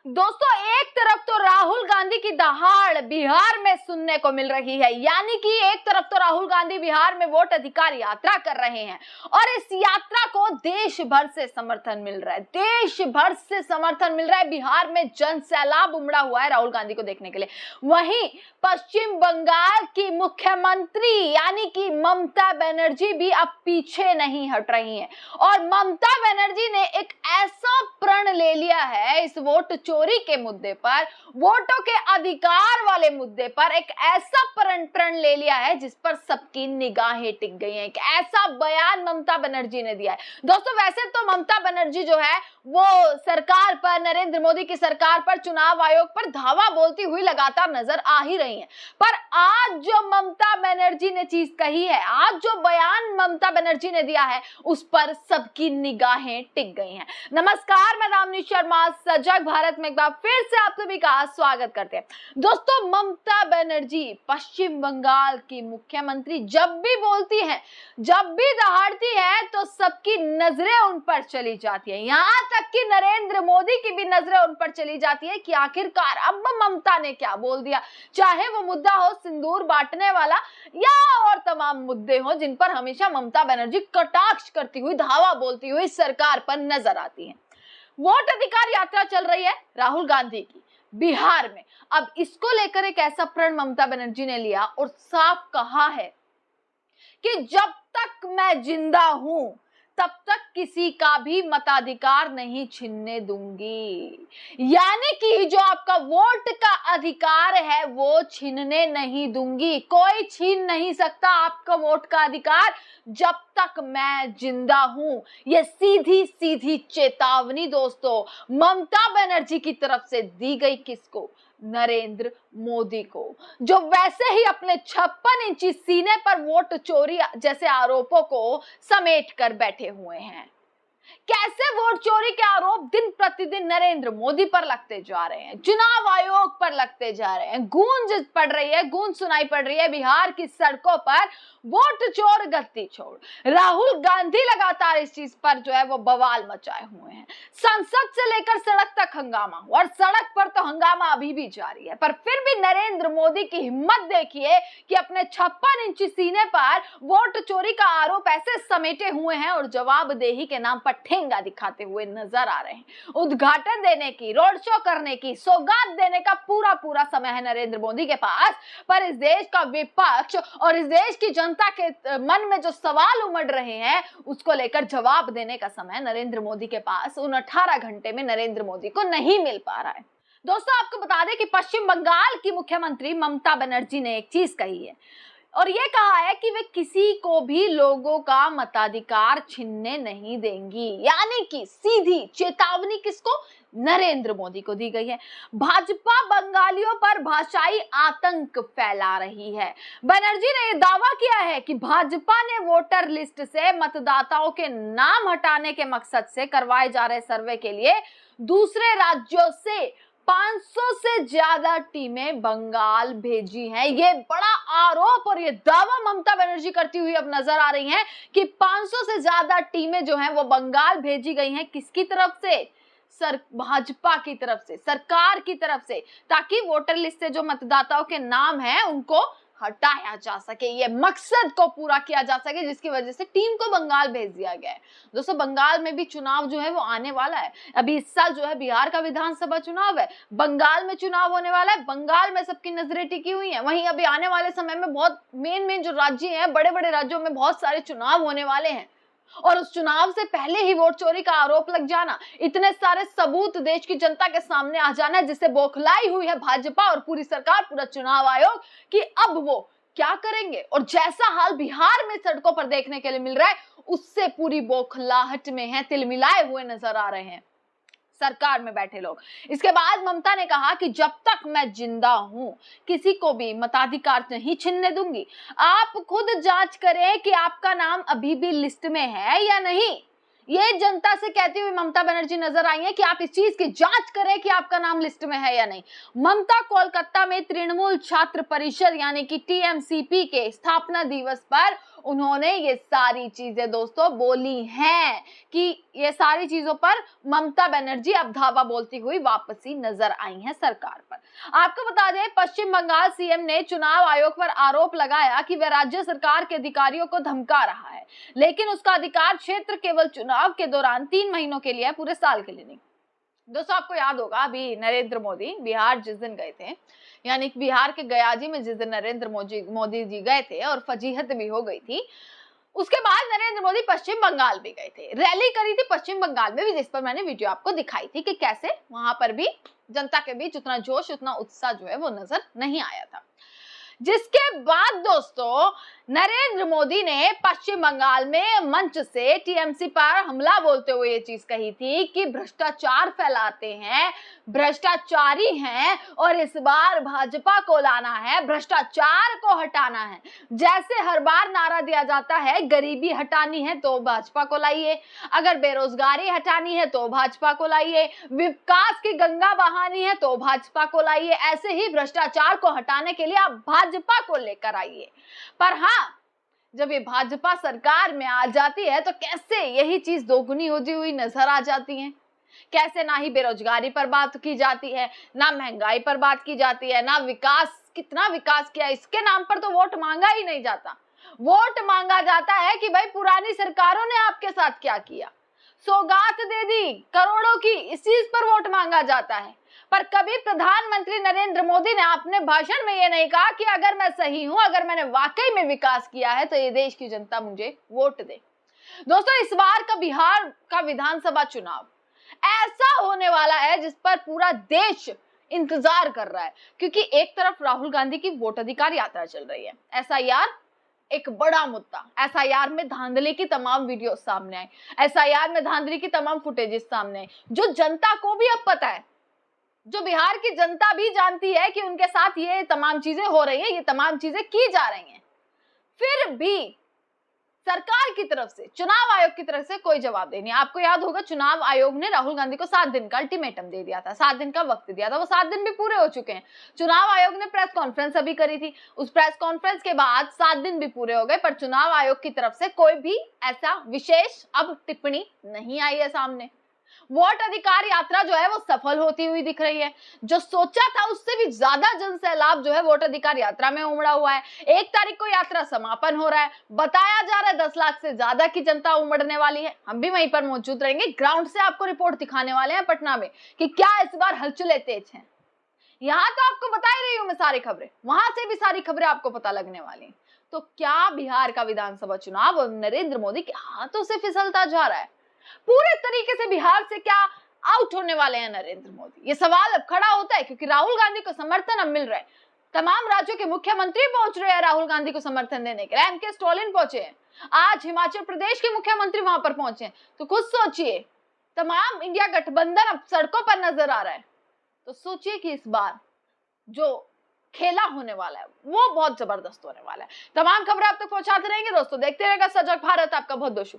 दोस्तों, एक तरफ तो राहुल गांधी की दहाड़ बिहार में सुनने को मिल रही है, यानी कि एक तरफ तो राहुल गांधी बिहार में वोट अधिकार यात्रा कर रहे हैं और इस यात्रा को देश भर से समर्थन मिल रहा है। देश भर से समर्थन मिल रहा है। बिहार में जन सैलाब उमड़ा हुआ है राहुल गांधी को देखने के लिए। वहीं पश्चिम बंगाल की मुख्यमंत्री यानी कि ममता बनर्जी भी अब पीछे नहीं हट रही हैं और ममता बनर्जी ने एक ऐसा प्रण ले लिया है इस वोट चोरी के मुद्दे पर, वोटों के अधिकार वाले मुद्दे पर एक ऐसा प्रण ले लिया है जिस पर सबकी निगाहें टिक गई हैं। एक ऐसा बयान ममता बनर्जी ने दिया है। दोस्तों, वैसे तो ममता बनर्जी जो है वो सरकार पर, नरेंद्र मोदी की सरकार पर, चुनाव आयोग पर धावा बोलती हुई लगातार नजर आ ही रही हैं। पर आज जो ममता बनर्जी ने चीज कही है, आज जो बयान ममता बनर्जी ने दिया है, उस पर सबकी निगाहें टिक गई हैं। नमस्कार, मैं दामिनी शर्मा सजग भारत में एक बार फिर से आप सभी का स्वागत करते हैं। दोस्तों, ममता बनर्जी पश्चिम बंगाल की मुख्यमंत्री जब भी बोलती हैं, जब भी दहाड़ती है तो सबकी नजरें उन पर चली जाती है। यहां तक कि नरेंद्र मोदी की भी नजरें उन पर चली जाती है कि आखिरकार अब ममता ने क्या बोल दिया। चाहे वो मुद्दा हो सिंदूर बांटने वाला या और तमाम मुद्दे हो जिन पर हमेशा ममता बनर्जी कटाक्ष करती हुई, धावा बोलती हुई सरकार पर नजर आती है। वोट अधिकार यात्रा चल रही है राहुल गांधी की बिहार में। अब इसको लेकर एक ऐसा प्रण ममता बनर्जी ने लिया और साफ कहा है कि जब तक मैं जिंदा हूं तब तक किसी का भी मताधिकार नहीं छीनने दूंगी। यानी कि जो आपका वोट का अधिकार है वो छीनने नहीं दूंगी। कोई छीन नहीं सकता आपका वोट का अधिकार जब तक मैं जिंदा हूं। ये सीधी सीधी चेतावनी दोस्तों ममता बनर्जी की तरफ से दी गई, किसको? नरेंद्र मोदी को, जो वैसे ही अपने 56 इंची सीने पर वोट चोरी जैसे आरोपों को समेट कर बैठे हुए हैं। कैसे वोट चोरी के आरोप दिन प्रतिदिन नरेंद्र मोदी पर लगते जा रहे हैं, चुनाव आयोग पर लगते जा रहे हैं। गूंज पड़ रही है, गूंज सुनाई पड़ रही है बिहार की सड़कों पर, वोट चोर गद्दी छोड़। राहुल गांधी लगातार इस चीज पर जो है वो बवाल मचाए हुए हैं। संसद से लेकर सड़क तक हंगामा और सड़क पर तो हंगामा अभी भी जारी है। पर फिर भी नरेंद्र मोदी की हिम्मत देखिए कि अपने 56 इंची सीने पर वोट चोरी का आरोप ऐसे समेटे हुए हैं और जवाबदेही के नाम पर ठेंगा दिखाते हुए नजर आ रहे हैं। उद्घाटन देने की, रोड शो करने की, सौगात देने का पूरा पूरा समय है नरेंद्र मोदी के पास। पर इस देश का विपक्ष और इस देश की जनता के मन में जो सवाल उमड़ रहे हैं उसको लेकर जवाब देने का समय नरेंद्र मोदी के पास उन 18 घंटे में नरेंद्र मोदी को नहीं मिल पा रहा है। दोस्तों, आपको बता दें कि पश्चिम बंगाल की मुख्यमंत्री ममता बनर्जी ने एक चीज कही है और ये कहा है कि वे किसी को भी लोगों का मताधिकार छीनने नहीं देंगी। यानी कि सीधी चेतावनी किसको? नरेंद्र मोदी को दी गई है। भाजपा बंगालियों पर भाषाई आतंक फैला रही है। बनर्जी ने यह दावा किया है कि भाजपा ने वोटर लिस्ट से मतदाताओं के नाम हटाने के मकसद से करवाए जा रहे सर्वे के लिए दूसरे राज्यों से 500 से ज्यादा टीमें बंगाल भेजी हैं। ये बड़ा आरोप और ये दावा ममता बनर्जी करती हुई अब नजर आ रही हैं कि 500 से ज्यादा टीमें जो हैं वो बंगाल भेजी गई हैं। किसकी तरफ से? भाजपा की तरफ से, सरकार की तरफ से, ताकि वोटर लिस्ट से जो मतदाताओं के नाम हैं उनको हटाया जा सके, ये मकसद को पूरा किया जा सके, जिसकी वजह से टीम को बंगाल भेज दिया गया है। दोस्तों, बंगाल में भी चुनाव जो है वो आने वाला है। अभी इस साल जो है बिहार का विधानसभा चुनाव है, बंगाल में चुनाव होने वाला है। बंगाल में सबकी नजरें टिकी हुई हैं। वहीं अभी आने वाले समय में बहुत मेन जो राज्य हैं, बड़े बड़े राज्यों में बहुत सारे चुनाव होने वाले हैं और उस चुनाव से पहले ही वोट चोरी का आरोप लग जाना, इतने सारे सबूत देश की जनता के सामने आ जाना, जिससे बौखलाई हुई है भाजपा और पूरी सरकार, पूरा चुनाव आयोग कि अब वो क्या करेंगे। और जैसा हाल बिहार में सड़कों पर देखने के लिए मिल रहा है उससे पूरी बौखलाहट में है, तिलमिलाए हुए नजर आ रहे हैं सरकार में बैठे लोग। इसके बाद ममता ने कहा कि जब तक मैं जिंदा हूं किसी को भी मताधिकार नहीं छीनने दूंगी। आप खुद जांच करें कि आपका नाम अभी भी लिस्ट में है या नहीं। ये जनता से कहती हुई ममता बनर्जी नजर आई है कि आप इस चीज की जांच करें कि आपका नाम लिस्ट में है या नहीं। ममता कोलकाता में तृणमूल छात्र परिषद यानी कि टीएमसीपी के स्थापना दिवस पर उन्होंने ये सारी चीजें दोस्तों बोली हैं कि ये सारी चीजों पर ममता बनर्जी अब धावा बोलती हुई वापसी नजर आई है सरकार पर। आपको बता दें, पश्चिम बंगाल सीएम ने चुनाव आयोग पर आरोप लगाया कि वह राज्य सरकार के अधिकारियों को धमका रहा है, लेकिन उसका अधिकार क्षेत्र केवल चुनाव के दौरान 3 महीनों के लिए है, पूरे साल के लिए नहीं। दोस्तों आपको याद होगा, अभी नरेंद्र मोदी बिहार जिस दिन गए थे, यानी बिहार के गयाजी में जिस दिन नरेंद्र मोदी जी गए थे और फजीहत भी हो गई थी, उसके बाद नरेंद्र मोदी पश्चिम बंगाल भी गए थे, रैली करी थी पश्चिम बंगाल में भी, जिस पर मैंने वीडियो आपको दिखाई थी कि कैसे वहां पर भी जनता के बीच उतना जोश, उतना उत्साह जो है वो नजर नहीं आया था। जिसके बाद दोस्तों नरेंद्र मोदी ने पश्चिम बंगाल में मंच से टीएमसी पर हमला बोलते हुए ये चीज कही थी कि भ्रष्टाचार फैलाते हैं, भ्रष्टाचारी हैं और इस बार भाजपा को लाना है, भ्रष्टाचार को हटाना है। जैसे हर बार नारा दिया जाता है, गरीबी हटानी है तो भाजपा को लाइए, अगर बेरोजगारी हटानी है तो भाजपा को लाइए, विकास की गंगा बहानी है तो भाजपा को लाइए, ऐसे ही भ्रष्टाचार को हटाने के लिए आप भाजपा को लेकर आइए। पर हाँ, जब ये भाजपा सरकार में आ जाती है तो कैसे यही चीज दोगुनी होती हुई नजर आ जाती है। कैसे ना ही बेरोजगारी पर बात की जाती है, ना महंगाई पर बात की जाती है, ना विकास, कितना विकास किया इसके नाम पर तो वोट मांगा ही नहीं जाता। वोट मांगा जाता है कि भाई पुरानी सरकारों ने आपके साथ क्या किया, सौगात दे दी करोड़ों की, इस चीज पर वोट मांगा जाता है। पर कभी प्रधानमंत्री नरेंद्र मोदी ने अपने भाषण में ये नहीं कहा कि अगर मैं सही हूं, अगर मैंने वाकई में विकास किया है तो ये देश की जनता मुझे वोट दे। दोस्तों इस बार का बिहार का विधानसभा चुनाव ऐसा होने वाला है जिस पर पूरा देश इंतजार कर रहा है, क्योंकि एक तरफ राहुल गांधी की वोट अधिकार यात्रा चल रही है, एसआईआर एक बड़ा मुद्दा, एसआईआर में धांधली की तमाम वीडियो सामने आए, एसआईआर में धांधली की तमाम फुटेजेस सामने आए, जो जनता को भी अब पता है, जो बिहार की जनता भी जानती है कि उनके साथ ये तमाम चीजें हो रही हैं, ये तमाम चीजें की जा रही हैं। फिर भी सरकार की तरफ से, चुनाव आयोग की तरफ से कोई जवाब नहीं। आपको याद होगा, चुनाव आयोग ने राहुल गांधी को 7 दिन का अल्टीमेटम दे दिया था, 7 दिन का वक्त दिया था, वो 7 दिन भी पूरे हो चुके हैं। चुनाव आयोग ने प्रेस कॉन्फ्रेंस अभी करी थी, उस प्रेस कॉन्फ्रेंस के बाद 7 दिन भी पूरे हो गए, पर चुनाव आयोग की तरफ से कोई भी ऐसा विशेष अब टिप्पणी नहीं आई है सामने। वोट अधिकार यात्रा जो है वो सफल होती हुई दिख रही है, जो सोचा था उससे भी ज्यादा जन सैलाब जो है वोट अधिकार यात्रा में उमड़ा हुआ है। 1 तारीख को यात्रा समापन हो रहा है, बताया जा रहा है 10 लाख से ज्यादा की जनता उमड़ने वाली है। हम भी वहीं पर मौजूद रहेंगे, ग्राउंड से आपको रिपोर्ट दिखाने वाले हैं पटना में कि क्या इस बार हलचलें तेज हैं। यहाँ तो आपको बता ही रही हूँ मैं सारी खबरें, वहां से भी सारी खबरें आपको पता लगने वाली हैं। तो क्या बिहार का विधानसभा चुनाव नरेंद्र मोदी के हाथों से फिसलता जा रहा है? पूरे तरीके से बिहार से क्या आउट होने वाले हैं नरेंद्र मोदी? ये सवाल अब खड़ा होता है, क्योंकि राहुल गांधी को समर्थन अब मिल रहा है। तमाम राज्यों के मुख्यमंत्री पहुंच रहे हैं राहुल गांधी को समर्थन देने के लिए। एमके स्टालिन पहुंचे हैं, आज हिमाचल प्रदेश के मुख्यमंत्री वहां पर पहुंचे हैं। तो खुद सोचिए, तमाम इंडिया गठबंधन अब सड़कों पर नजर आ रहा है। तो सोचिए कि इस बार जो खेला होने वाला है वो बहुत जबरदस्त होने वाला है। तमाम खबरें आप तक पहुंचाते रहेंगे दोस्तों, देखते रहेगा सजग भारत। आपका बहुत बहुत शुक्रिया।